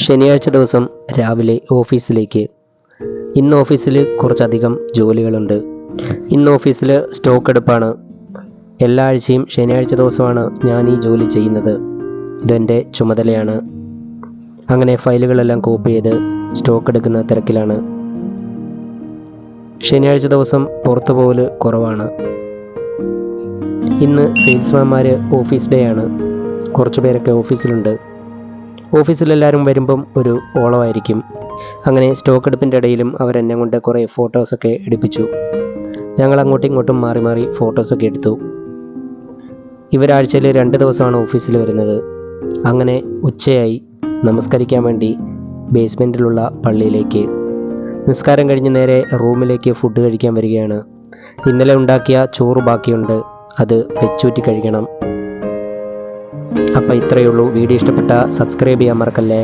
ശനിയാഴ്ച ദിവസം രാവിലെ ഓഫീസിലേക്ക്. ഇന്ന് ഓഫീസിൽ കുറച്ചധികം ജോലികളുണ്ട്. ഇന്ന് ഓഫീസിൽ സ്റ്റോക്ക് എടുപ്പാണ്. എല്ലാ ആഴ്ചയും ശനിയാഴ്ച ദിവസമാണ് ഞാൻ ഈ ജോലി ചെയ്യുന്നത്. ഇതെൻ്റെ ചുമതലയാണ്. അങ്ങനെ ഫയലുകളെല്ലാം കോപ്പി ചെയ്ത് സ്റ്റോക്ക് എടുക്കുന്ന തിരക്കിലാണ്. ശനിയാഴ്ച ദിവസം പുറത്തു പോകൽ കുറവാണ്. ഇന്ന് സെയിൽസ്മാൻമാർ ഓഫീസ് ഡേ ആണ്. കുറച്ച് പേരൊക്കെ ഓഫീസിലുണ്ട്. ഓഫീസിലെല്ലാവരും വരുമ്പം ഒരു ഓളമായിരിക്കും. അങ്ങനെ സ്റ്റോക്ക് എടുപ്പിൻ്റെ ഇടയിലും അവരെന്നെ കൊണ്ട് കുറേ ഫോട്ടോസൊക്കെ എടുപ്പിച്ചു. ഞങ്ങൾ അങ്ങോട്ടും ഇങ്ങോട്ടും മാറി മാറി ഫോട്ടോസൊക്കെ എടുത്തു. ഇവരാഴ്ചയിൽ 2 ദിവസമാണ് ഓഫീസിൽ വരുന്നത്. അങ്ങനെ ഉച്ചയായി. നമസ്കരിക്കാൻ വേണ്ടി ബേസ്മെൻറ്റിലുള്ള പള്ളിയിലേക്ക്. നിസ്കാരം കഴിഞ്ഞ് നേരെ റൂമിലേക്ക് ഫുഡ് കഴിക്കാൻ വരികയാണ്. ഇന്നലെ ഉണ്ടാക്കിയ ചോറ് ബാക്കിയുണ്ട്. അത് വെച്ചൂറ്റി കഴിക്കണം. അപ്പോൾ ഇത്രയേ ഉള്ളൂ. വീഡിയോ ഇഷ്ടപ്പെട്ട സബ്സ്ക്രൈബ് ചെയ്യാൻ മറക്കല്ലേ.